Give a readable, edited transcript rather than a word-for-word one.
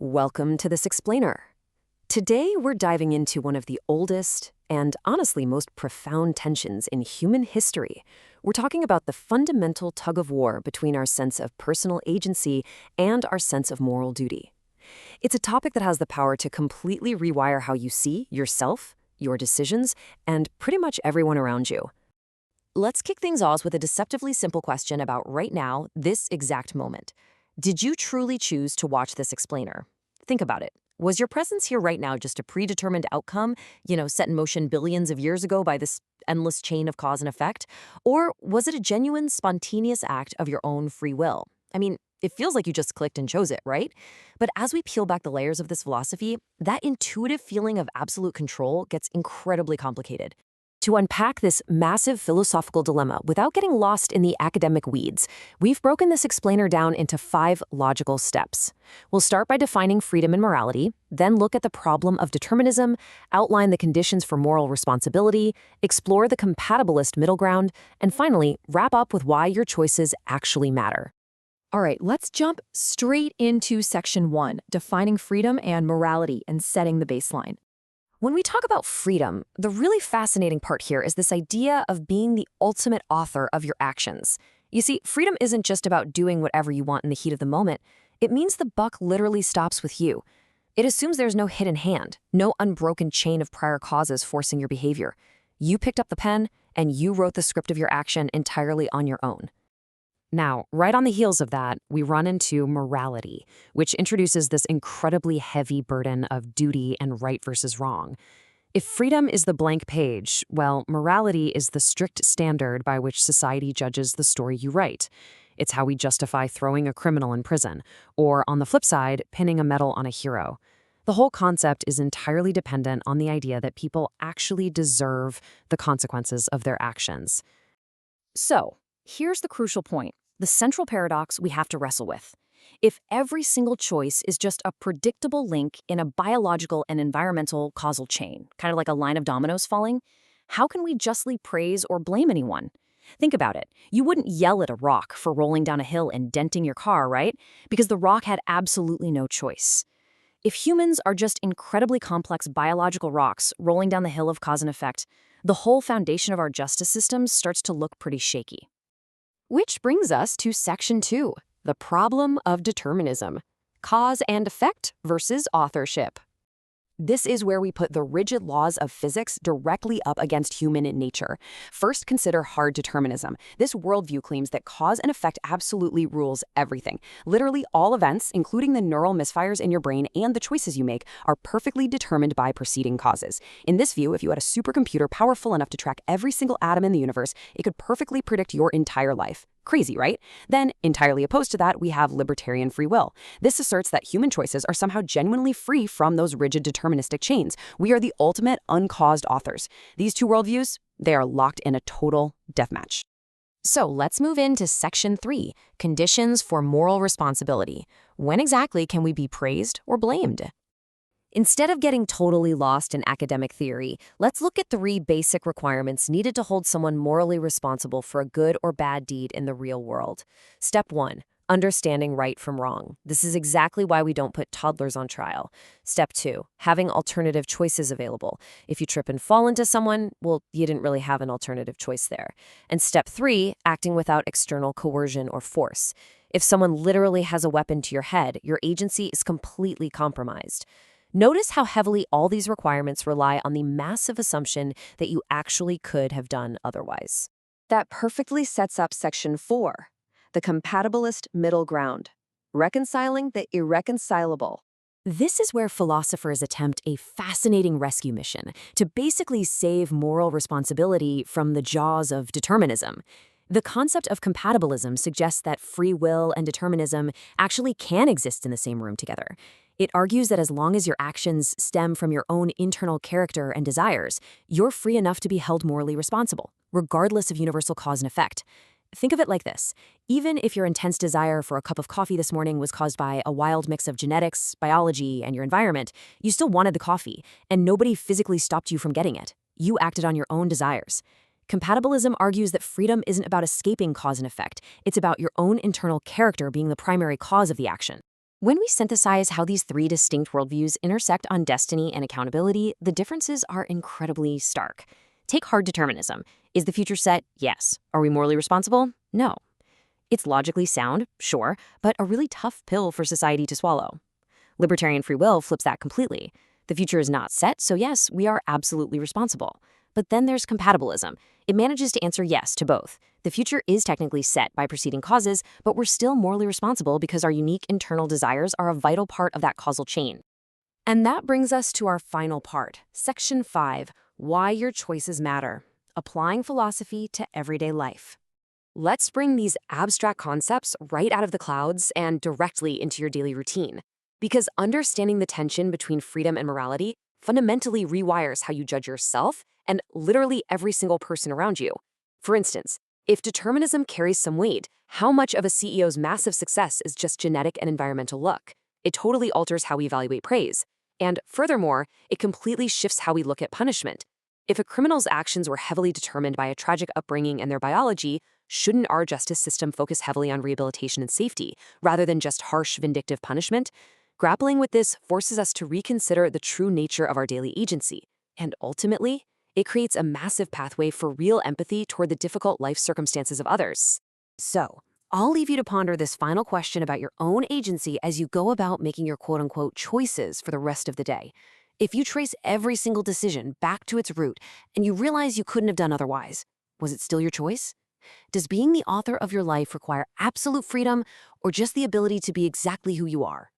Welcome to This Explainer. Today, we're diving into one of the oldest and honestly most profound tensions in human history. We're talking about the fundamental tug of war between our sense of personal agency and our sense of moral duty. It's a topic that has the power to completely rewire how you see yourself, your decisions, and pretty much everyone around you. Let's kick things off with a deceptively simple question about right now, this exact moment. Did you truly choose to watch This Explainer? Think about it. Was your presence here right now just a predetermined outcome, set in motion billions of years ago by this endless chain of cause and effect? Or was it a genuine, spontaneous act of your own free will? I mean, it feels like you just clicked and chose it, right? But as we peel back the layers of this philosophy, that intuitive feeling of absolute control gets incredibly complicated. To unpack this massive philosophical dilemma without getting lost in the academic weeds, we've broken this explainer down into 5 logical steps. We'll start by defining freedom and morality, then look at the problem of determinism, outline the conditions for moral responsibility, explore the compatibilist middle ground, and finally, wrap up with why your choices actually matter. All right, let's jump straight into Section 1, defining freedom and morality and setting the baseline. When we talk about freedom, the really fascinating part here is this idea of being the ultimate author of your actions. You see, freedom isn't just about doing whatever you want in the heat of the moment. It means the buck literally stops with you. It assumes there's no hidden hand, no unbroken chain of prior causes forcing your behavior. You picked up the pen, and you wrote the script of your action entirely on your own. Now, right on the heels of that, we run into morality, which introduces this incredibly heavy burden of duty and right versus wrong. If freedom is the blank page, well, morality is the strict standard by which society judges the story you write. It's how we justify throwing a criminal in prison, or on the flip side, pinning a medal on a hero. The whole concept is entirely dependent on the idea that people actually deserve the consequences of their actions. So, here's the crucial point, the central paradox we have to wrestle with. If every single choice is just a predictable link in a biological and environmental causal chain, kind of like a line of dominoes falling, how can we justly praise or blame anyone? Think about it. You wouldn't yell at a rock for rolling down a hill and denting your car, right? Because the rock had absolutely no choice. If humans are just incredibly complex biological rocks rolling down the hill of cause and effect, the whole foundation of our justice system starts to look pretty shaky. Which brings us to Section 2, the problem of determinism, cause and effect versus authorship. This is where we put the rigid laws of physics directly up against human nature. First, consider hard determinism. This worldview claims that cause and effect absolutely rules everything. Literally all events, including the neural misfires in your brain and the choices you make, are perfectly determined by preceding causes. In this view, if you had a supercomputer powerful enough to track every single atom in the universe, it could perfectly predict your entire life. Crazy, right? Then, entirely opposed to that, we have libertarian free will. This asserts that human choices are somehow genuinely free from those rigid deterministic chains. We are the ultimate uncaused authors. These two worldviews, they are locked in a total deathmatch. So let's move into Section 3, conditions for moral responsibility. When exactly can we be praised or blamed? Instead of getting totally lost in academic theory, let's look at 3 basic requirements needed to hold someone morally responsible for a good or bad deed in the real world. Step 1, understanding right from wrong. This is exactly why we don't put toddlers on trial. Step 2, having alternative choices available. If you trip and fall into someone, well, you didn't really have an alternative choice there. And Step 3, acting without external coercion or force. If someone literally has a weapon to your head, your agency is completely compromised. Notice how heavily all these requirements rely on the massive assumption that you actually could have done otherwise. That perfectly sets up Section 4, the compatibilist middle ground, reconciling the irreconcilable. This is where philosophers attempt a fascinating rescue mission to basically save moral responsibility from the jaws of determinism. The concept of compatibilism suggests that free will and determinism actually can exist in the same room together. It argues that as long as your actions stem from your own internal character and desires, you're free enough to be held morally responsible, regardless of universal cause and effect. Think of it like this. Even if your intense desire for a cup of coffee this morning was caused by a wild mix of genetics, biology, and your environment, you still wanted the coffee, and nobody physically stopped you from getting it. You acted on your own desires. Compatibilism argues that freedom isn't about escaping cause and effect. It's about your own internal character being the primary cause of the action. When we synthesize how these three distinct worldviews intersect on destiny and accountability, the differences are incredibly stark. Take hard determinism. Is the future set? Yes. Are we morally responsible? No. It's logically sound, sure, but a really tough pill for society to swallow. Libertarian free will flips that completely. The future is not set, so yes, we are absolutely responsible. But then there's compatibilism. It manages to answer yes to both. The future is technically set by preceding causes, but we're still morally responsible because our unique internal desires are a vital part of that causal chain. And that brings us to our final part, Section 5, Why Your Choices Matter, Applying Philosophy to Everyday Life. Let's bring these abstract concepts right out of the clouds and directly into your daily routine. Because understanding the tension between freedom and morality fundamentally rewires how you judge yourself and literally every single person around you. For instance, if determinism carries some weight, how much of a CEO's massive success is just genetic and environmental luck? It totally alters how we evaluate praise. And furthermore, it completely shifts how we look at punishment. If a criminal's actions were heavily determined by a tragic upbringing and their biology, shouldn't our justice system focus heavily on rehabilitation and safety, rather than just harsh, vindictive punishment? Grappling with this forces us to reconsider the true nature of our daily agency. And ultimately, it creates a massive pathway for real empathy toward the difficult life circumstances of others. So, I'll leave you to ponder this final question about your own agency as you go about making your quote-unquote choices for the rest of the day. If you trace every single decision back to its root and you realize you couldn't have done otherwise, was it still your choice? Does being the author of your life require absolute freedom or just the ability to be exactly who you are?